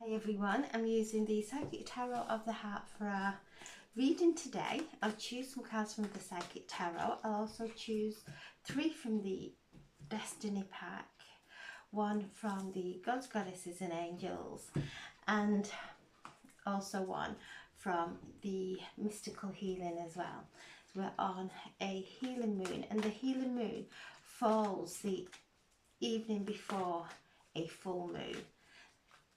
Hey everyone, I'm using the Psychic Tarot of the Heart for our reading today. I'll choose some cards from the Psychic Tarot. I'll also choose 3 from the Destiny pack, 1 from the Gods, Goddesses and Angels, and also 1 from the Mystical Healing as well. So we're on a healing moon, and the healing moon falls the evening before a full moon.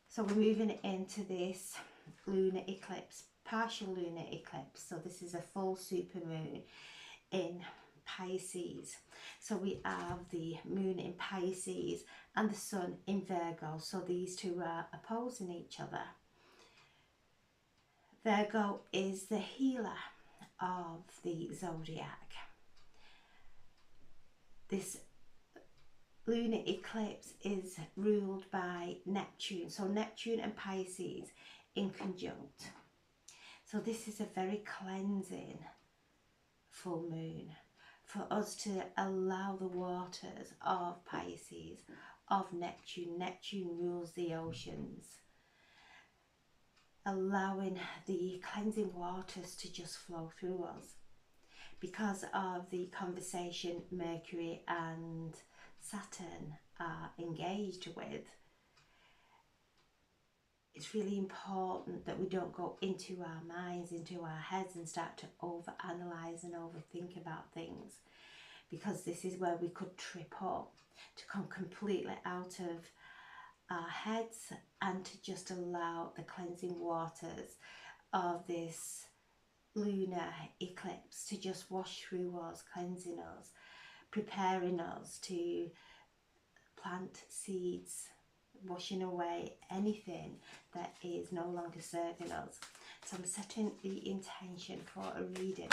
So we're moving into this lunar eclipse, partial lunar eclipse. So this is a full supermoon in Pisces. So we have the moon in Pisces and the sun in Virgo. So these two are opposing each other. Virgo is the healer of the zodiac. This lunar eclipse is ruled by Neptune, so Neptune and Pisces in conjunct. So this is a very cleansing full moon for us to allow the waters of Pisces, of Neptune. Neptune rules the oceans, allowing the cleansing waters to just flow through us. Because of the conversation Mercury and Saturn are engaged with, it's really important that we don't go into our minds, into our heads, and start to overanalyze and overthink about things, because this is where we could trip up, to come completely out of our heads and to just allow the cleansing waters of this lunar eclipse to just wash through us, cleansing us, preparing us to plant seeds, washing away anything that is no longer serving us. So I'm setting the intention for a reading.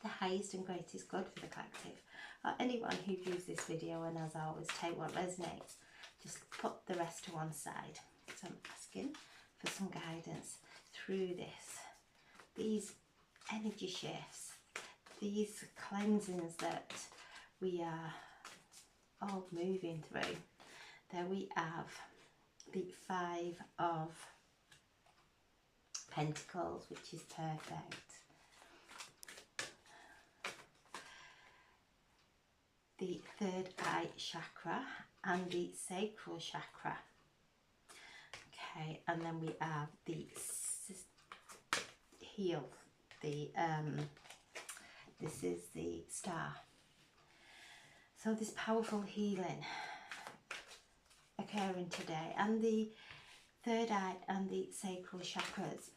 The highest and greatest good for the collective. Anyone who views this video, and as always, take what resonates, just put the rest to one side. So I'm asking for some guidance through this. These energy shifts, these cleansings that we are all moving through. There we have the 5 of Pentacles, which is perfect. The third eye chakra and the sacral chakra. Okay, and then we have the heel, this is the star. So this powerful healing occurring today, and the third eye and the sacral chakras,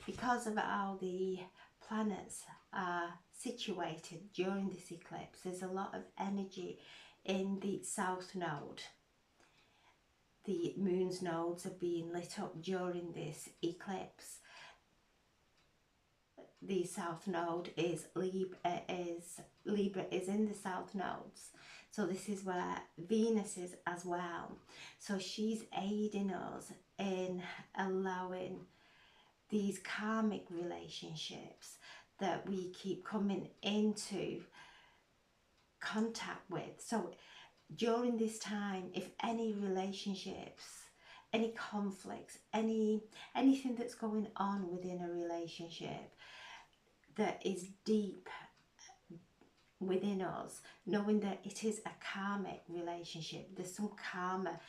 because of how the planets are situated during this eclipse, there's a lot of energy in the south node. The moon's nodes are being lit up during this eclipse. The south node is Libra, is in the south nodes. So this is where Venus is as well. So she's aiding us in allowing these karmic relationships that we keep coming into contact with. So during this time, if any relationships, any conflicts, anything that's going on within a relationship that is deep within us, knowing that it is a karmic relationship, there's some karma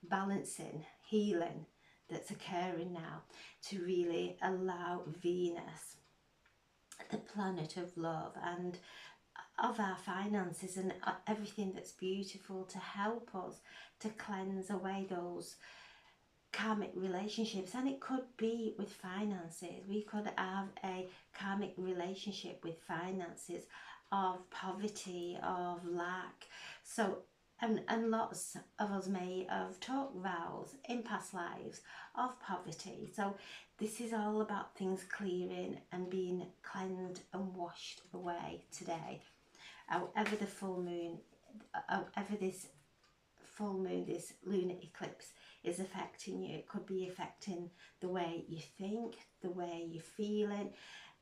balancing, healing that's occurring now, to really allow Venus, the planet of love and of our finances and everything that's beautiful, to help us to cleanse away those karmic relationships. And it could be with finances. We could have a karmic relationship with finances, of poverty, of lack. So and lots of us may have took vows in past lives of poverty. So this is all about things clearing and being cleansed and washed away today. However the full moon, however this full moon, this lunar eclipse is affecting you, it could be affecting the way you think, the way you're feeling,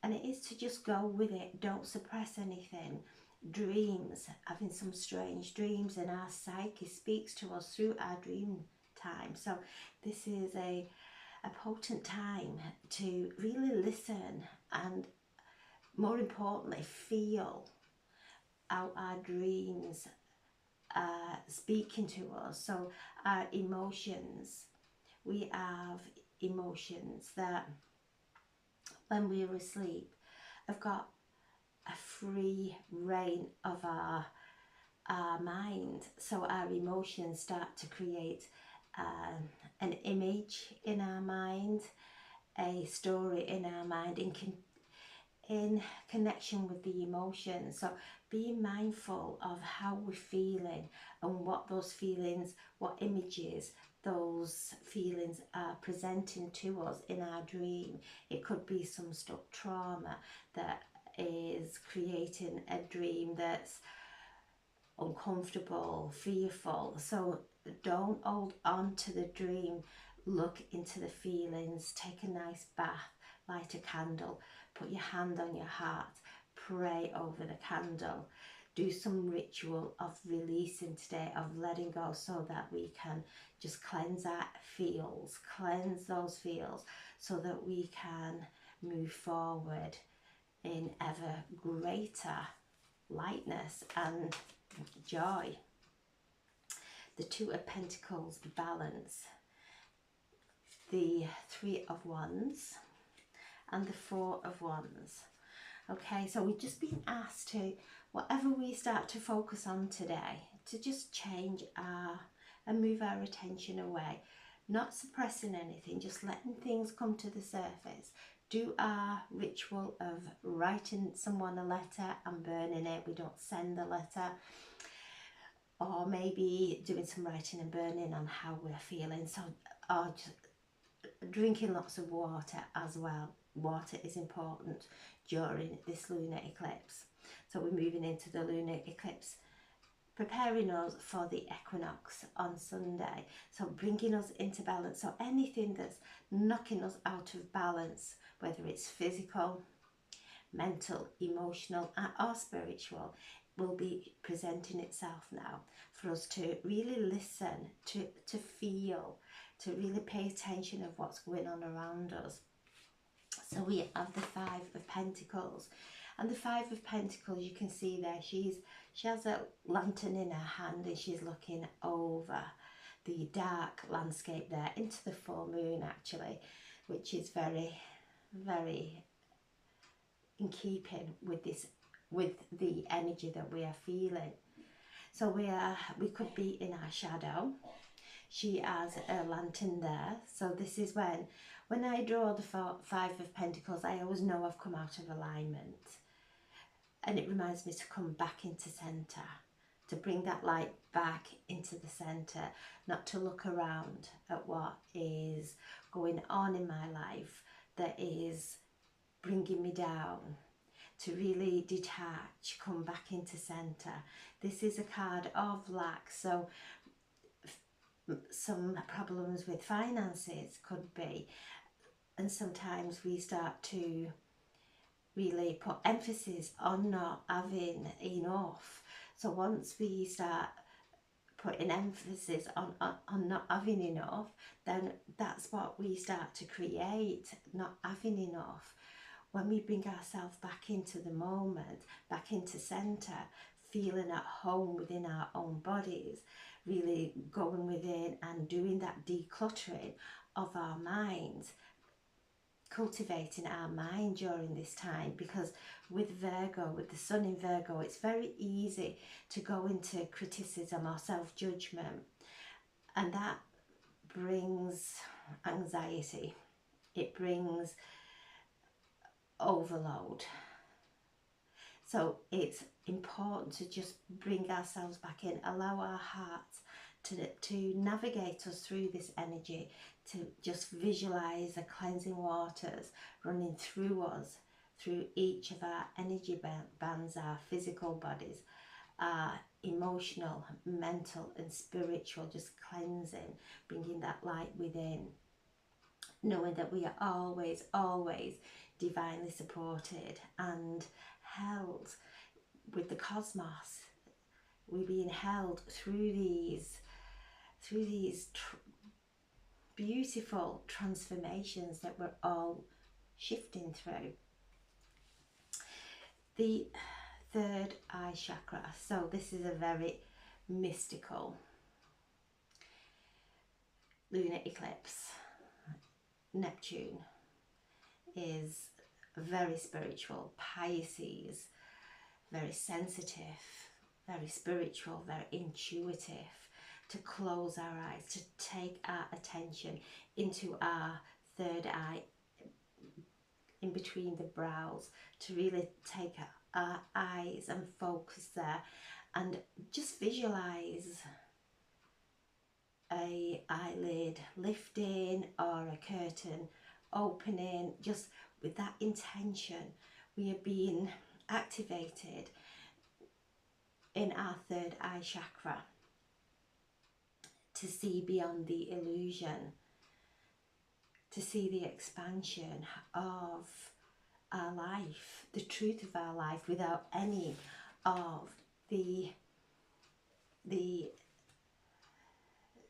and it is to just go with it. Don't suppress anything. Dreams, having some strange dreams, and our psyche speaks to us through our dream time. So this is a potent time to really listen and, more importantly, feel out our dreams speaking to us. So our emotions, we have emotions that when we're asleep have got a free reign of our mind. So our emotions start to create an image in our mind, a story in our mind, in connection with the emotions. So being mindful of how we're feeling and what those feelings, what images those feelings are presenting to us in our dream. It could be some stuck trauma that is creating a dream that's uncomfortable, fearful. So don't hold on to the dream. Look into the feelings, take a nice bath, light a candle, put your hand on your heart, pray over the candle, do some ritual of releasing today, of letting go, so that we can just cleanse our feels, cleanse those feels, so that we can move forward in ever greater lightness and joy. The Two of Pentacles, balance, the Three of Wands and the Four of Wands. Okay, so we've just been asked to, whatever we start to focus on today, to just change and move our attention away, not suppressing anything, just letting things come to the surface. Do our ritual of writing someone a letter and burning it. We don't send the letter. Or maybe doing some writing and burning on how we're feeling. So, or just drinking lots of water as well. Water is important during this lunar eclipse. So we're moving into the lunar eclipse, preparing us for the equinox on Sunday. So bringing us into balance. So anything that's knocking us out of balance, whether it's physical, mental, emotional or spiritual, will be presenting itself now for us to really listen, to feel, to really pay attention of what's going on around us. So we have the Five of Pentacles, and the Five of Pentacles, you can see there, she has a lantern in her hand and she's looking over the dark landscape there into the full moon, actually, which is very, very in keeping with this, with the energy that we are feeling. So we could be in our shadow. She has a lantern there. So this is when I draw the Five of Pentacles, I always know I've come out of alignment. And it reminds me to come back into centre, to bring that light back into the centre, not to look around at what is going on in my life that is bringing me down, to really detach, come back into centre. This is a card of lack, so some problems with finances could be, and sometimes we start to really put emphasis on not having enough. So once we start putting emphasis on not having enough, then that's what we start to create, not having enough. When we bring ourselves back into the moment, back into centre, feeling at home within our own bodies, really going within and doing that decluttering of our minds, cultivating our mind during this time, because with Virgo, with the sun in Virgo, it's very easy to go into criticism or self-judgment, and that brings anxiety. It brings overload. So it's important to just bring ourselves back in, allow our hearts to navigate us through this energy, to just visualize the cleansing waters running through us, through each of our energy bands, our physical bodies, our emotional, mental and spiritual, just cleansing, bringing that light within, knowing that we are always, always divinely supported and held with the cosmos. We're being held through these beautiful transformations that we're all shifting through. The third eye chakra. So this is a very mystical lunar eclipse. Neptune is very spiritual. Pisces, very sensitive, very spiritual, very intuitive. To close our eyes, to take our attention into our third eye, in between the brows, to really take our eyes and focus there, and just visualize a eyelid lifting or a curtain opening. Just with that intention, we are being activated in our third eye chakra to see beyond the illusion, to see the expansion of our life, the truth of our life, without any of the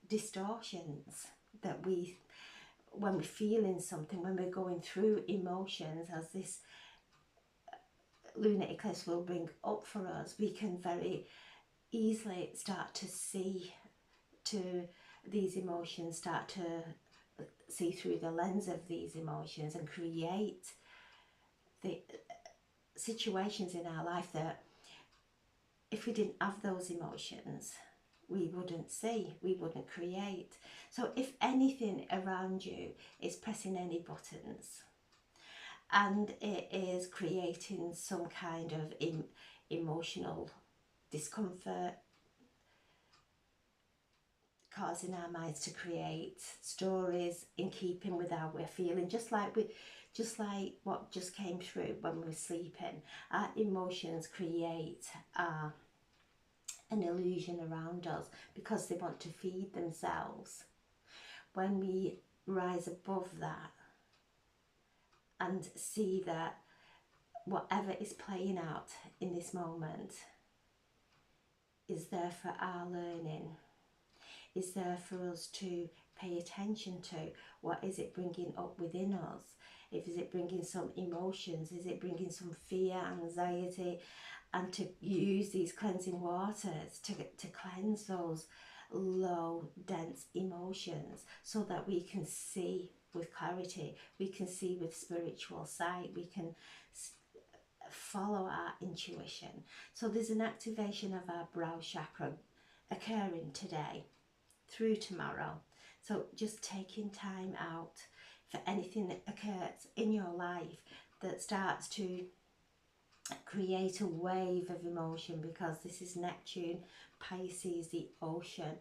distortions that we, when we're feeling something, when we're going through emotions, as this lunar eclipse will bring up for us, we can very easily start to see to these emotions, start to see through the lens of these emotions, and create the situations in our life that if we didn't have those emotions, we wouldn't see, we wouldn't create. So if anything around you is pressing any buttons and it is creating some kind of emotional discomfort, causing our minds to create stories in keeping with how we're feeling, just like what just came through when we were sleeping, our emotions create an illusion around us because they want to feed themselves. When we rise above that and see that whatever is playing out in this moment is there for our learning, is there for us to pay attention to. What is it bringing up within us? Is it bringing some emotions? Is it bringing some fear, anxiety? And to use these cleansing waters to cleanse those low, dense emotions, so that we can see with clarity, we can see with spiritual sight, we can follow our intuition. So there's an activation of our brow chakra occurring today through tomorrow. So just taking time out for anything that occurs in your life that starts to create a wave of emotion, because this is Neptune, Pisces, the ocean,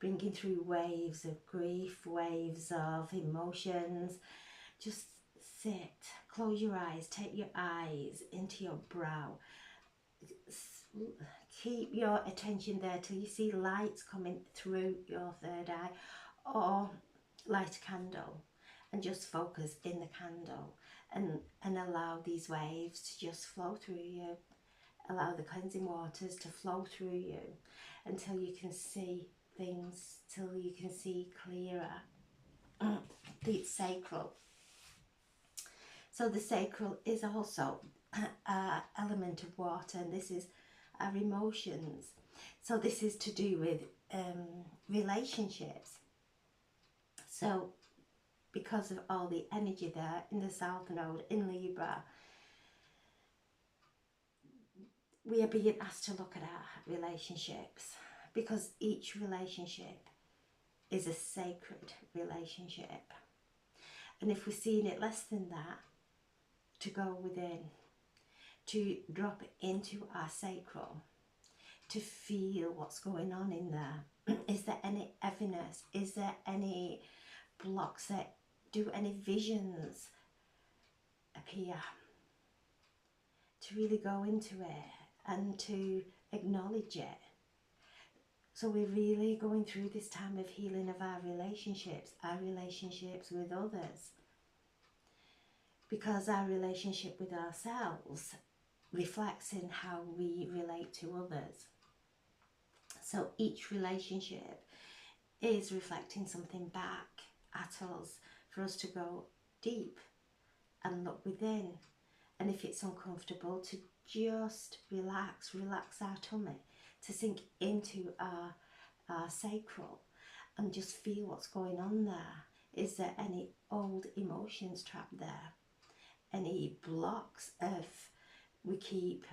bringing through waves of grief, waves of emotions. Just sit, close your eyes, take your eyes into your brow, keep your attention there till you see lights coming through your third eye, or light a candle and just focus in the candle and allow these waves to just flow through you. Allow the cleansing waters to flow through you until you can see things, till you can see clearer. The sacral. So the sacral is also an element of water, and this is our emotions. So this is to do with relationships. So because of all the energy there in the South Node in Libra, we are being asked to look at our relationships, because each relationship is a sacred relationship. And if we're seeing it less than that, to go within, to drop into our sacral, to feel what's going on in there. Is there any heaviness? Is there any blocks? That do any visions appear? To really go into it and to acknowledge it. So we're really going through this time of healing of our relationships with others, because our relationship with ourselves reflects in how we relate to others. So each relationship is reflecting something back. at us for us to go deep and look within. And if it's uncomfortable, to just relax our tummy, to sink into our sacral and just feel what's going on there. Is there any old emotions trapped there? Any blocks of we keep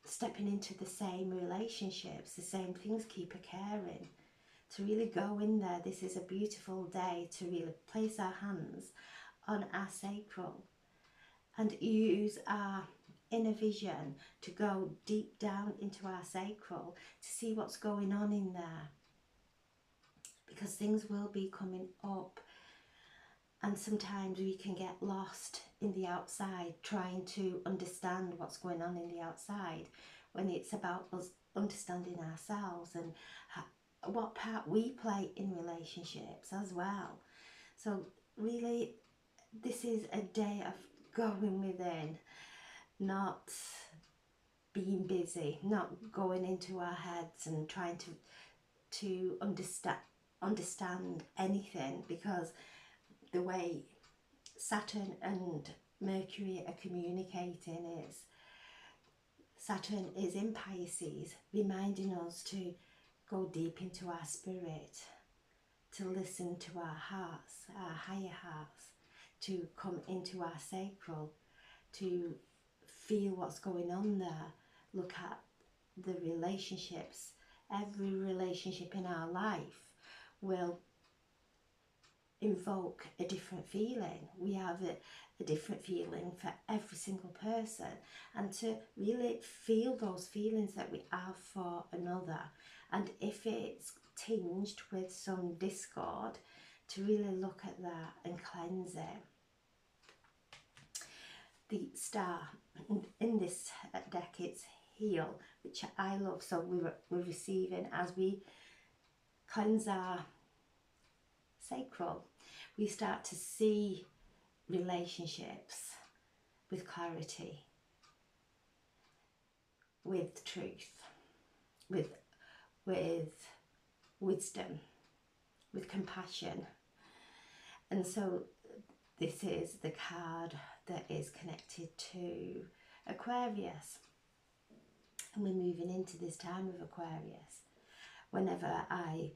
stepping into the same relationships, the same things keep occurring? To really go in there, this is a beautiful day to really place our hands on our sacral and use our inner vision to go deep down into our sacral to see what's going on in there, because things will be coming up, and sometimes we can get lost in the outside trying to understand what's going on in the outside, when it's about us understanding ourselves and what part we play in relationships as well. So really, this is a day of going within, not being busy, not going into our heads and trying to understand anything, because the way Saturn and Mercury are communicating is, Saturn is in Pisces, reminding us to go deep into our spirit, to listen to our hearts, our higher hearts, to come into our sacral, to feel what's going on there, look at the relationships. Every relationship in our life will invoke a different feeling. We have a different feeling for every single person, and to really feel those feelings that we have for another, and if it's tinged with some discord, to really look at that and cleanse it. The star in this deck, it's heal, which I love, so we're receiving as we cleanse our sacral. We start to see relationships with clarity, with truth, with wisdom, with compassion. And so this is the card that is connected to Aquarius, and we're moving into this time of Aquarius. Whenever I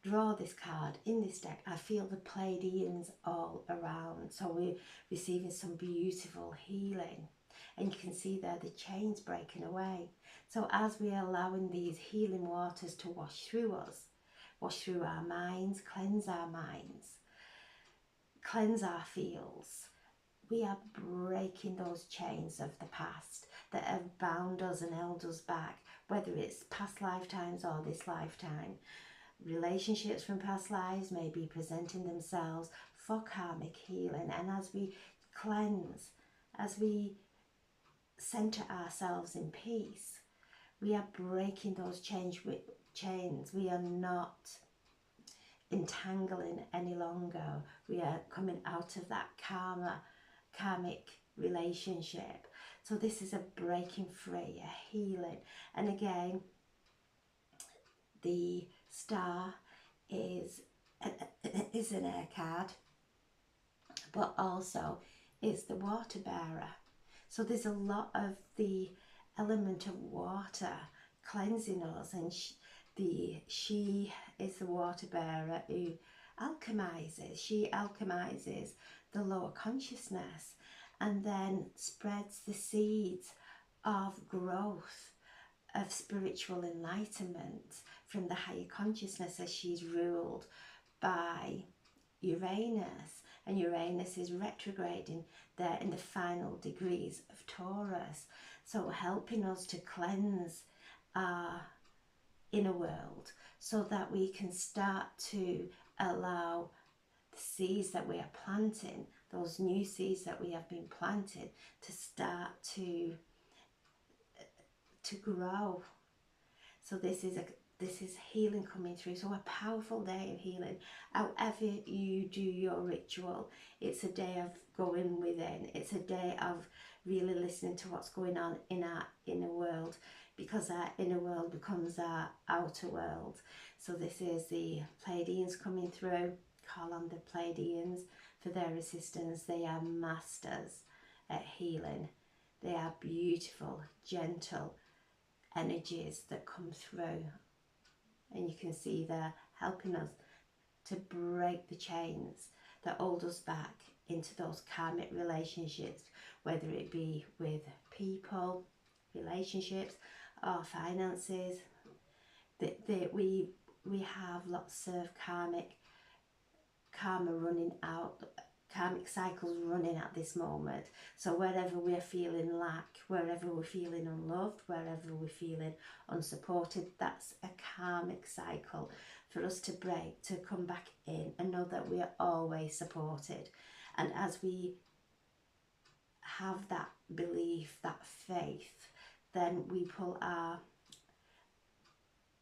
draw this card in this deck, I feel the Pleiadians all around, so we're receiving some beautiful healing, and you can see there the chains breaking away. So as we are allowing these healing waters to wash through us, wash through our minds, cleanse our minds, cleanse our fields, we are breaking those chains of the past that have bound us and held us back, whether it's past lifetimes or this lifetime. Relationships from past lives may be presenting themselves for karmic healing, and as we cleanse, as we center ourselves in peace, we are breaking those chains. We are not entangling any longer. We are coming out of that karmic relationship. So this is a breaking free, a healing. And again, the star is an air card, but also is the water bearer. So there's a lot of the element of water cleansing us, and she is the water bearer who alchemizes. She alchemizes the lower consciousness and then spreads the seeds of growth, of spiritual enlightenment from the higher consciousness, as she's ruled by Uranus, and Uranus is retrograding there in the final degrees of Taurus, so helping us to cleanse our inner world so that we can start to allow the seeds that we are planting, those new seeds that we have been planted, to start to grow. So this is healing coming through. So a powerful day of healing. However you do your ritual, it's a day of going within. It's a day of really listening to what's going on in our inner world, because our inner world becomes our outer world. So this is the Pleiadians coming through, call on the Pleiadians for their assistance. They are masters at healing. They are beautiful, gentle energies that come through. And you can see they're helping us to break the chains that hold us back into those karmic relationships, whether it be with people, relationships, or finances. We have lots of karma running out, karmic cycles running at this moment. So wherever we're feeling lack, wherever we're feeling unloved, wherever we're feeling unsupported, that's a karmic cycle for us to break, to come back in and know that we are always supported. And as we have that belief, that faith, then we pull our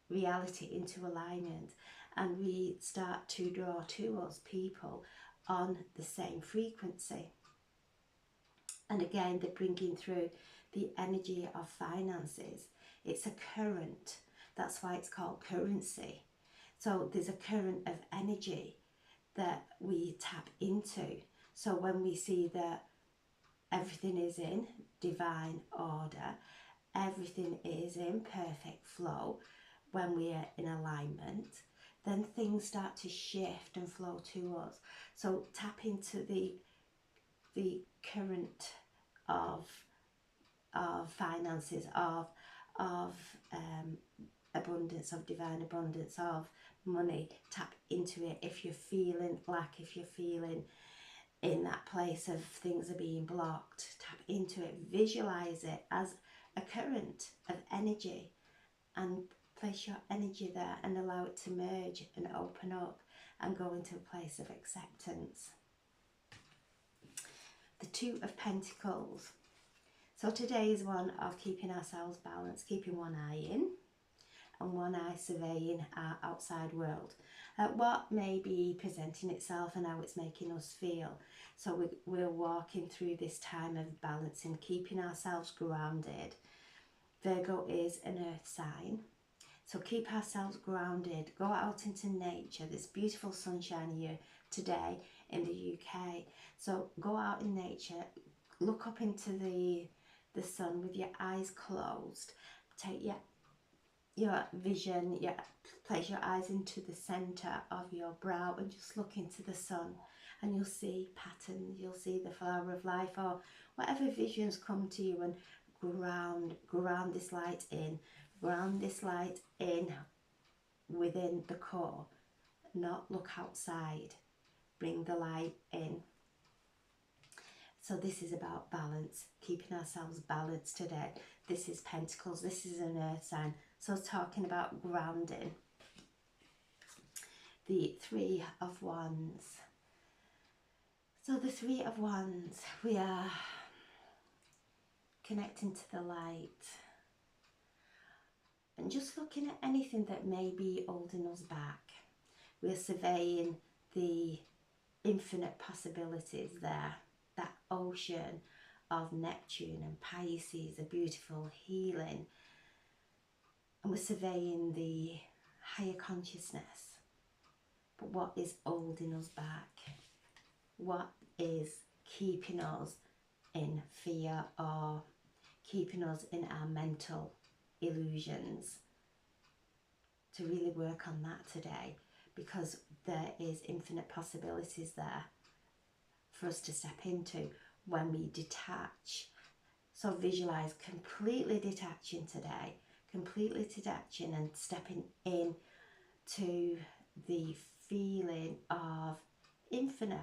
reality into alignment, and we start to draw to us people on the same frequency. And again, they're bringing through the energy of finances. It's a current. That's why it's called currency. So there's a current of energy that we tap into. So when we see that everything is in divine order, everything is in perfect flow, when we are in alignment, then things start to shift and flow to us. So tap into the current of finances, of abundance, of divine abundance, of money. Tap into it. If you're feeling lack, if you're feeling in that place of things are being blocked, tap into it. Visualize it as a current of energy and place your energy there and allow it to merge and open up and go into a place of acceptance. The Two of Pentacles. So today is one of keeping ourselves balanced, keeping one eye in and one eye surveying our outside world. What may be presenting itself and how it's making us feel. So we're walking through this time of balancing, keeping ourselves grounded. Virgo is an earth sign. So keep ourselves grounded, go out into nature. There's beautiful sunshine here today in the UK. So go out in nature, look up into the sun with your eyes closed. Take your vision, place your eyes into the centre of your brow and just look into the sun, and you'll see patterns, you'll see the flower of life or whatever visions come to you, and ground this light in. Ground this light in within the core, not look outside. Bring the light in. So this is about balance, keeping ourselves balanced today. This is Pentacles, this is an earth sign. So talking about grounding. The Three of Wands. So the Three of Wands, we are connecting to the light. And just looking at anything that may be holding us back. We're surveying the infinite possibilities there. That ocean of Neptune and Pisces, a beautiful healing. And we're surveying the higher consciousness. But what is holding us back? What is keeping us in fear or keeping us in our mental illusions? To really work on that today, because there is infinite possibilities there for us to step into when we detach. So visualize completely detaching today, completely detaching and stepping in to the feeling of infinite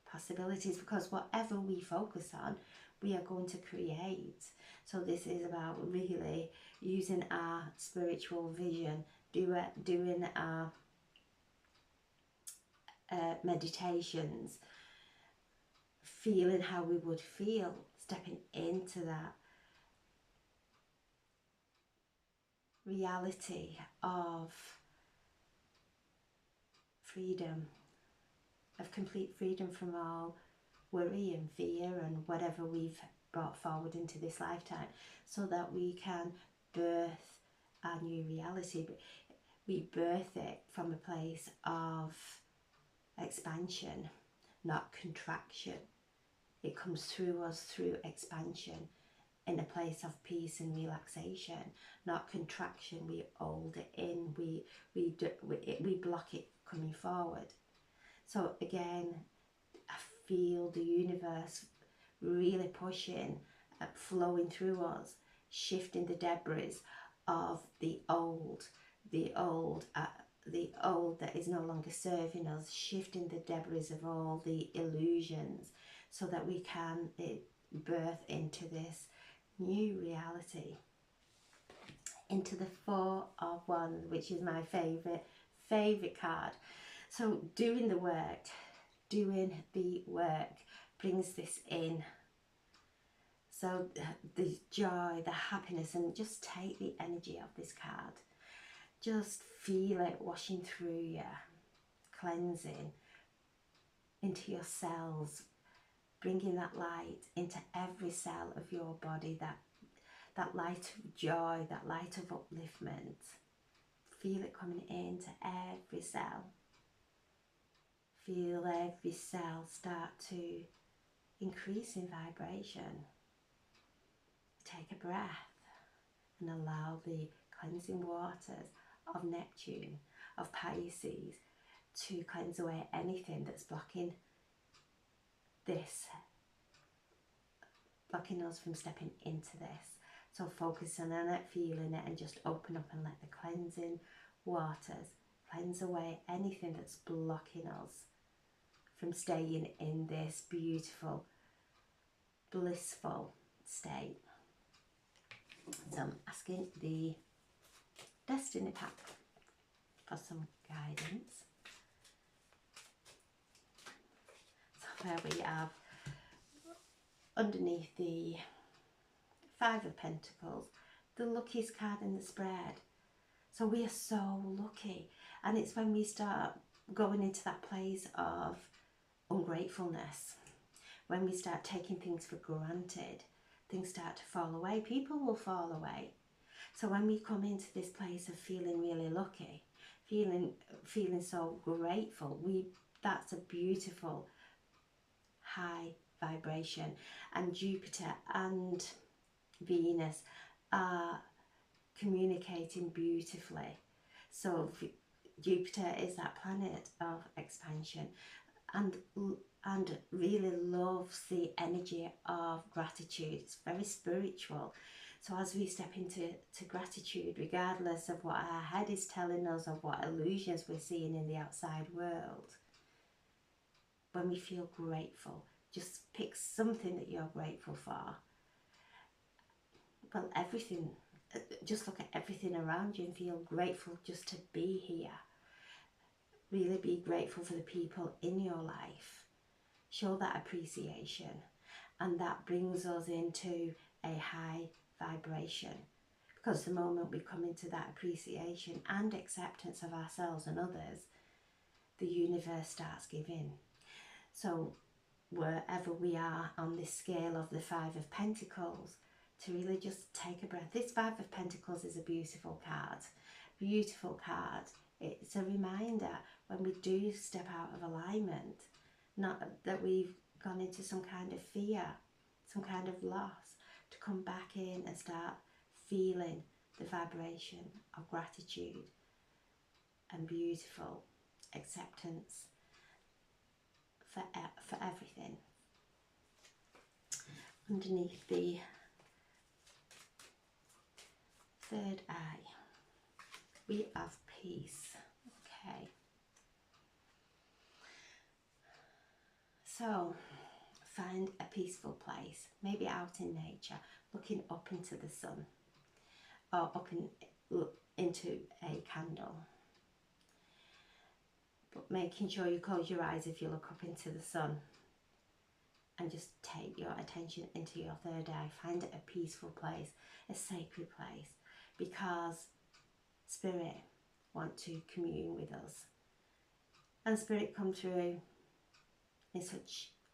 possibilities, because whatever we focus on, we are going to create. So this is about really using our spiritual vision, doing our meditations, feeling how we would feel, stepping into that reality of freedom, of complete freedom from all worry and fear and whatever we've brought forward into this lifetime, so that we can birth our new reality. We birth it from a place of expansion, not contraction. It comes through us through expansion, in a place of peace and relaxation, not contraction. We hold it in, we block it coming forward. So again, I feel the universe really pushing, flowing through us, shifting the debris of the old that is no longer serving us, shifting the debris of all the illusions, so that we can birth into this new reality, into the Four of Wands, which is my favorite card. So doing the work brings this in. So the joy, the happiness, and just take the energy of this card. Just feel it washing through you, cleansing into your cells, bringing that light into every cell of your body, that light of joy, that light of upliftment. Feel it coming into every cell. Feel every cell start to increase in vibration. Take a breath and allow the cleansing waters of Neptune, of Pisces, to cleanse away anything that's blocking us from stepping into this. So focus on it, feeling it, and just open up and let the cleansing waters cleanse away anything that's blocking us from staying in this beautiful, blissful state. So I'm asking the Destiny Pack for some guidance. So there we have, underneath the Five of Pentacles, the luckiest card in the spread. So we are so lucky, and it's when we start going into that place of ungratefulness, when we start taking things for granted, things start to fall away, people will fall away. So when we come into this place of feeling really lucky, feeling so grateful, that's a beautiful high vibration. And Jupiter and Venus are communicating beautifully. So Jupiter is that planet of expansion, and really loves the energy of gratitude. It's very spiritual. So as we step into gratitude, regardless of what our head is telling us, of what illusions we're seeing in the outside world, when we feel grateful, just pick something that you're grateful for. Well, everything, just look at everything around you and feel grateful just to be here. Really be grateful for the people in your life. Show that appreciation, and that brings us into a high vibration, because the moment we come into that appreciation and acceptance of ourselves and others, the universe starts giving. So wherever we are on this scale of the Five of Pentacles, to really just take a breath. This Five of Pentacles is a beautiful card. Beautiful card. It's a reminder when we do step out of alignment, not that we've gone into some kind of fear, some kind of loss, to come back in and start feeling the vibration of gratitude and beautiful acceptance for everything. Underneath the third eye, we have peace. Okay. So find a peaceful place, maybe out in nature, looking up into the sun, or up into a candle. But making sure you close your eyes if you look up into the sun, and just take your attention into your third eye. Find a peaceful place, a sacred place, because Spirit want to commune with us, and Spirit come through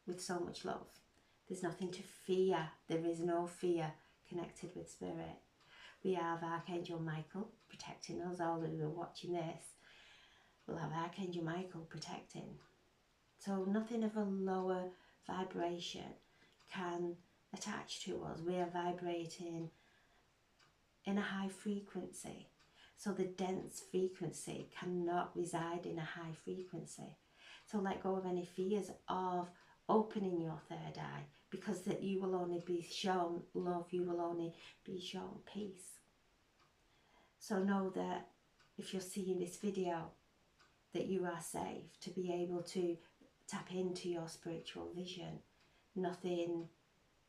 with so much love. There's nothing to fear. There is no fear connected with Spirit. We have Archangel Michael protecting us. All who are watching this will have Archangel Michael protecting. So nothing of a lower vibration can attach to us. We are vibrating in a high frequency. So the dense frequency cannot reside in a high frequency. So let go of any fears of opening your third eye, because that you will only be shown love, you will only be shown peace. So know that if you're seeing this video, that you are safe to be able to tap into your spiritual vision. Nothing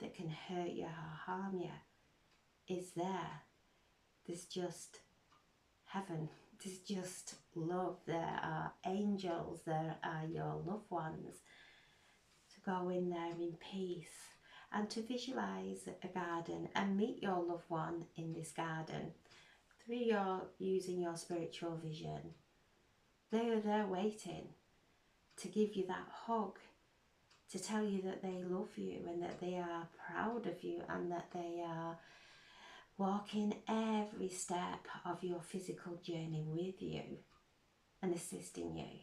that can hurt you or harm you is there. There's just heaven. There's just love. There are angels. There are your loved ones. To go in there in peace and to visualize a garden and meet your loved one in this garden through your using your spiritual vision. They are there waiting to give you that hug, to tell you that they love you and that they are proud of you and that they are walking every step of your physical journey with you and assisting you.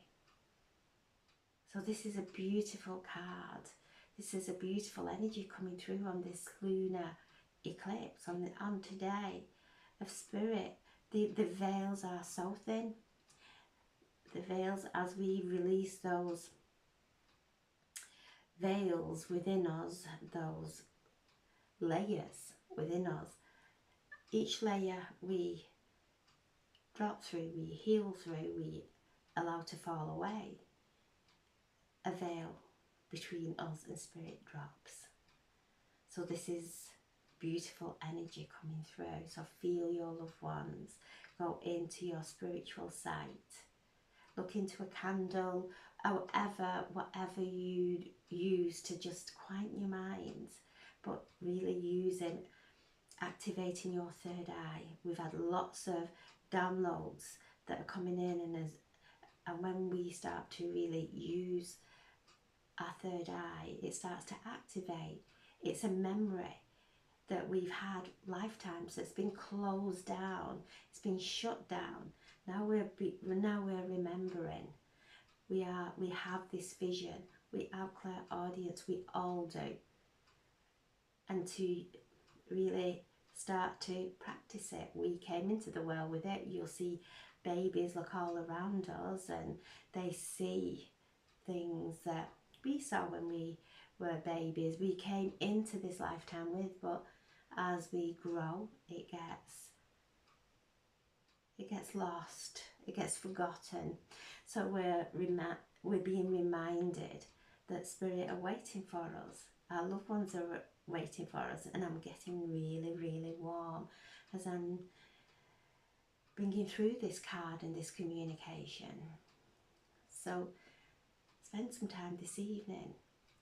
So this is a beautiful card. This is a beautiful energy coming through on this lunar eclipse on today of spirit. The veils are so thin. The veils, as we release those veils within us, those layers within us, each layer we drop through, we heal through, we allow to fall away, a veil between us and spirit drops. So this is beautiful energy coming through. So feel your loved ones. Go into your spiritual sight. Look into a candle, whatever you use to just quiet your mind, but really using, activating your third eye. We've had lots of downloads that are coming in, and when we start to really use our third eye, it starts to activate. It's a memory that we've had lifetimes that's been closed down. It's been shut down. Now we're remembering. We have this vision. We have clairaudience. We all do. And to really start to practice it, we came into the world with it. You'll see babies look all around us and they see things that we saw when we were babies. We came into this lifetime with, but as we grow, it gets lost, it gets forgotten. So we're being reminded that spirit are waiting for us. Our loved ones are waiting for us, and I'm getting really, really warm as I'm bringing through this card and this communication. So spend some time this evening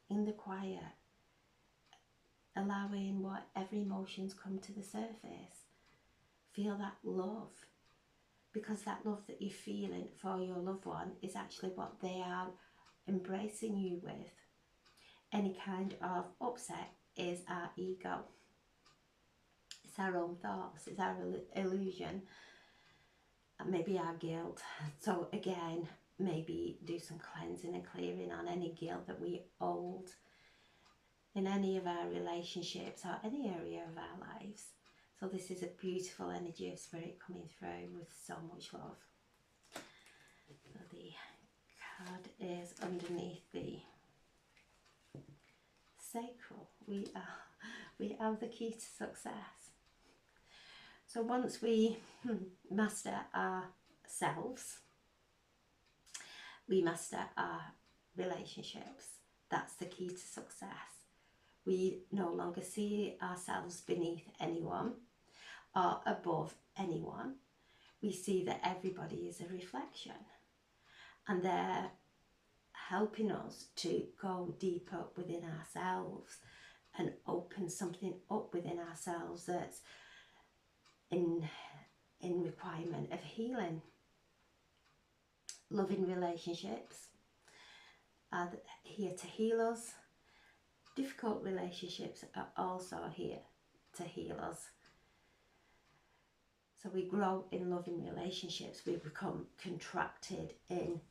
in the quiet, allowing whatever emotions come to the surface. Feel that love, because that love that you're feeling for your loved one is actually what they are embracing you with. Any kind of upset is our ego. It's our own thoughts, it's our illusion, maybe our guilt. So again, maybe do some cleansing and clearing on any guilt that we hold in any of our relationships or any area of our lives. So this is a beautiful energy of spirit coming through with so much love. So the card is underneath the sacral. We are the key to success. So once we master ourselves, we master our relationships. That's the key to success. We no longer see ourselves beneath anyone or above anyone. We see that everybody is a reflection, and they're helping us to go deeper within ourselves and open something up within ourselves that's in requirement of healing. Loving relationships are here to heal us. Difficult relationships are also here to heal us. So we grow in loving relationships. We become contracted in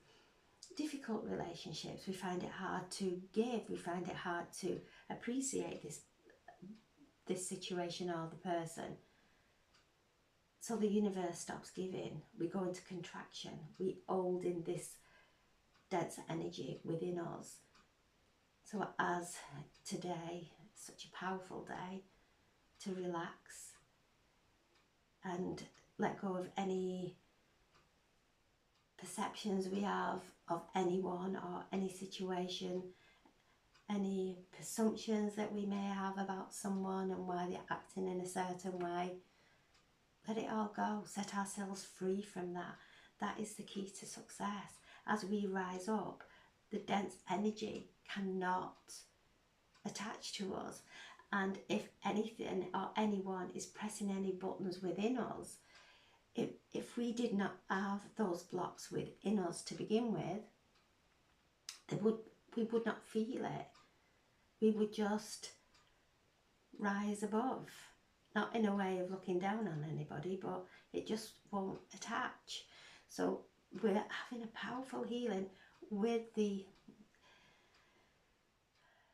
difficult relationships. We find it hard to give. We find it hard to appreciate this situation or the person. So the universe stops giving. We go into contraction. We hold in this dense energy within us. So as today, such a powerful day, to relax and let go of any perceptions we have of anyone or any situation, any presumptions that we may have about someone and why they're acting in a certain way. Let it all go. Set ourselves free from that. That is the key to success. As we rise up, the dense energy cannot attach to us. And if anything or anyone is pressing any buttons within us, if we did not have those blocks within us to begin with, we would not feel it. We would just rise above. Not in a way of looking down on anybody, but it just won't attach. So we're having a powerful healing with the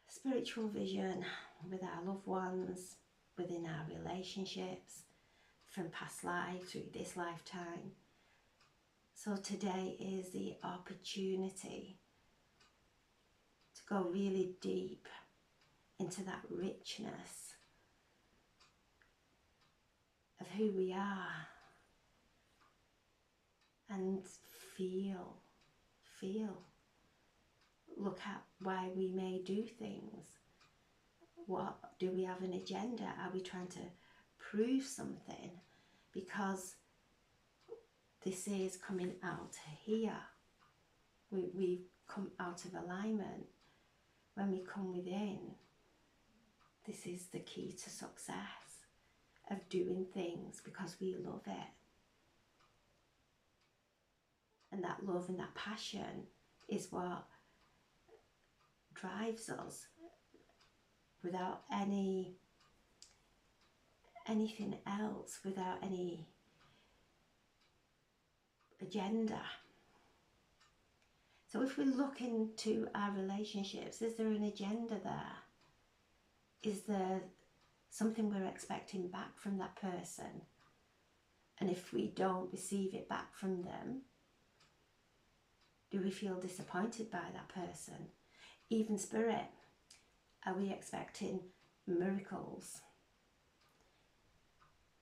spiritual vision, with our loved ones, within our relationships, from past lives through this lifetime. So today is the opportunity to go really deep into that richness of who we are and feel. Look at why we may do things. What do we have an agenda? Are we trying to prove something? Because this is coming out here. We come out of alignment. When we come within, this is the key to success, of doing things because we love it. And that love and that passion is what drives us, without anything else, without any agenda. So if we look into our relationships, is there an agenda there? Is there something we're expecting back from that person? And if we don't receive it back from them, do we feel disappointed by that person? Even spirit, are we expecting miracles?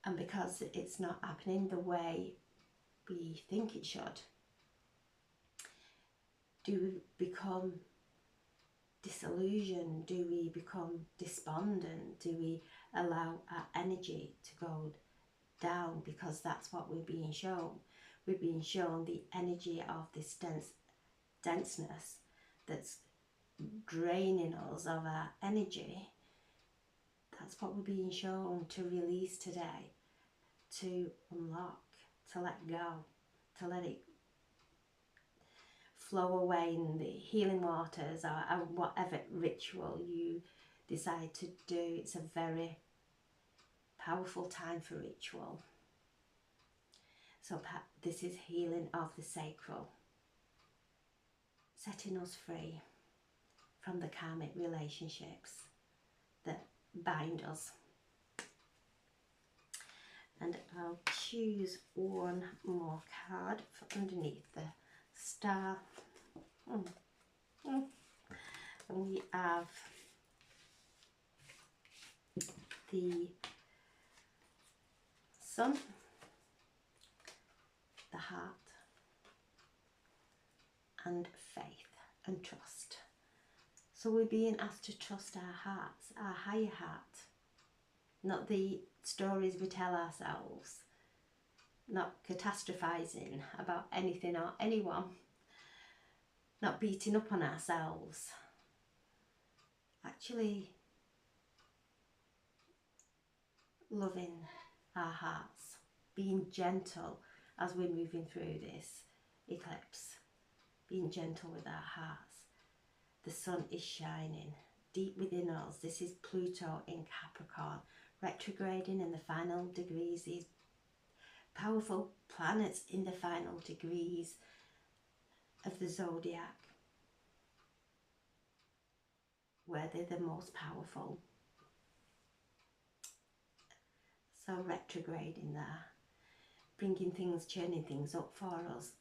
And because it's not happening the way we think it should, do we become disillusioned? Do we become despondent? Do we allow our energy to go down because that's what we're being shown? We're being shown the energy of this denseness that's draining us of our energy. That's what we're being shown to release today, to unlock, to let go, to let it flow away in the healing waters, or whatever ritual you decide to do. It's a very powerful time for ritual. So this is healing of the sacral, setting us free from the karmic relationships that bind us. And I'll choose one more card for underneath the star. And we have the sun, the heart, and faith and trust. So we're being asked to trust our hearts, our higher heart, not the stories we tell ourselves, not catastrophizing about anything or anyone, not beating up on ourselves. Actually loving our hearts, being gentle as we're moving through this eclipse, being gentle with our hearts. The sun is shining deep within us. This is Pluto in Capricorn, retrograding in the final degrees, these powerful planets in the final degrees, of the zodiac, where they're the most powerful. So retrograde in there, bringing things, churning things up for us,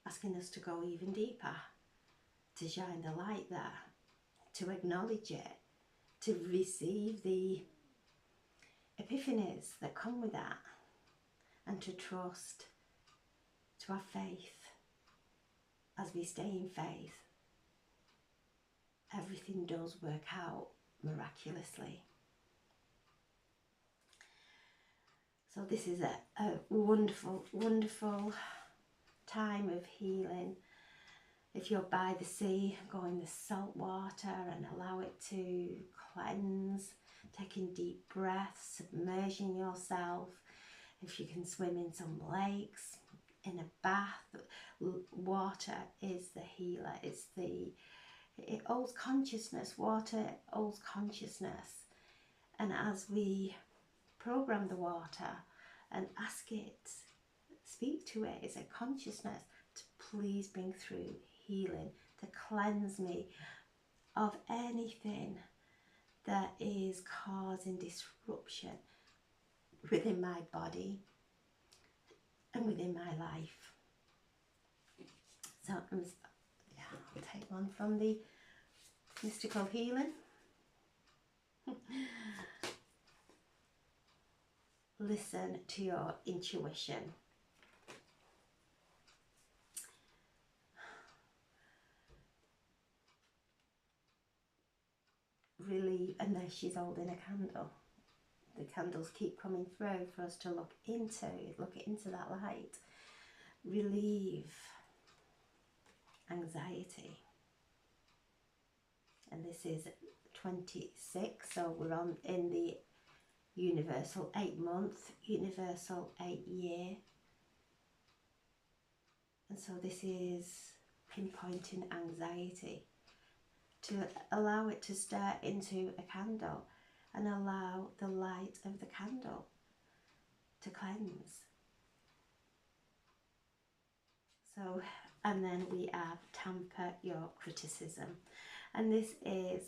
asking us to go even deeper, to shine the light there, to acknowledge it, to receive the epiphanies that come with that, and to trust, to have faith. As we stay in faith, everything does work out miraculously. So this is a wonderful, wonderful time of healing. If you're by the sea, go in the salt water and allow it to cleanse, taking deep breaths, submerging yourself. If you can swim in some lakes, in a bath, water is the healer. It holds consciousness. Water holds consciousness. And as we program the water and ask it, speak to it, it's a consciousness to please bring through healing, to cleanse me of anything that is causing disruption within my body and within my life. So I'll take one from the mystical healing. Listen to your intuition. Relieve, and there she's holding a candle. The candles keep coming through for us to look into that light. Relieve anxiety. And this is 26, so we're on in the universal 8-month, universal 8-year. And so this is pinpointing anxiety, to allow it to stare into a candle and allow the light of the candle to cleanse. So, and then we have tamper your criticism. And this is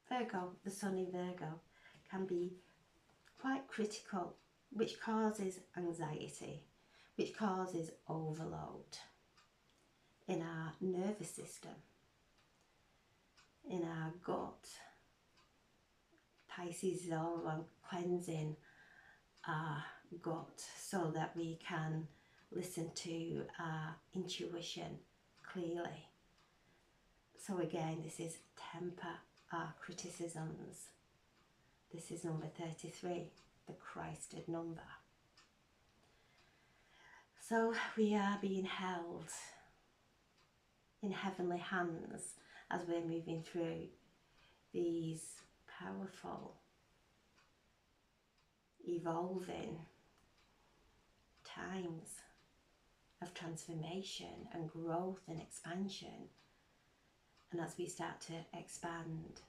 Virgo, the sun in Virgo, can be quite critical, which causes anxiety, which causes overload in our nervous system, in our gut. Pisces is all about cleansing our gut so that we can listen to our intuition clearly. So again, this is temper our criticisms. This is number 33, the Christed number. So we are being held in heavenly hands as we're moving through these powerful, evolving times of transformation and growth and expansion. And as we start to expand,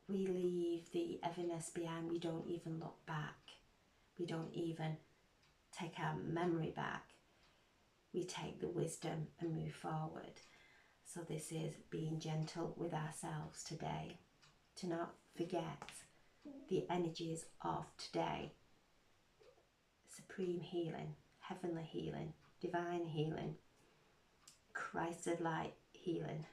we leave the heaviness behind. We don't even look back. We don't even take our memory back. We take the wisdom and move forward. So this is being gentle with ourselves today, to not forget the energies of today. Supreme healing, heavenly healing, divine healing, Christed light healing.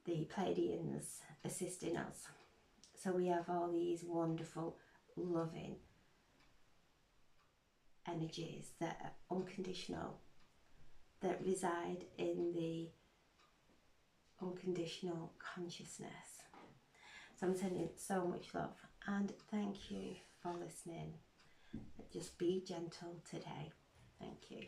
The Pleiadians assisting us. So we have all these wonderful, loving energies that are unconditional, that reside in the unconditional consciousness. So I'm sending so much love, and thank you for listening. Just be gentle today. Thank you.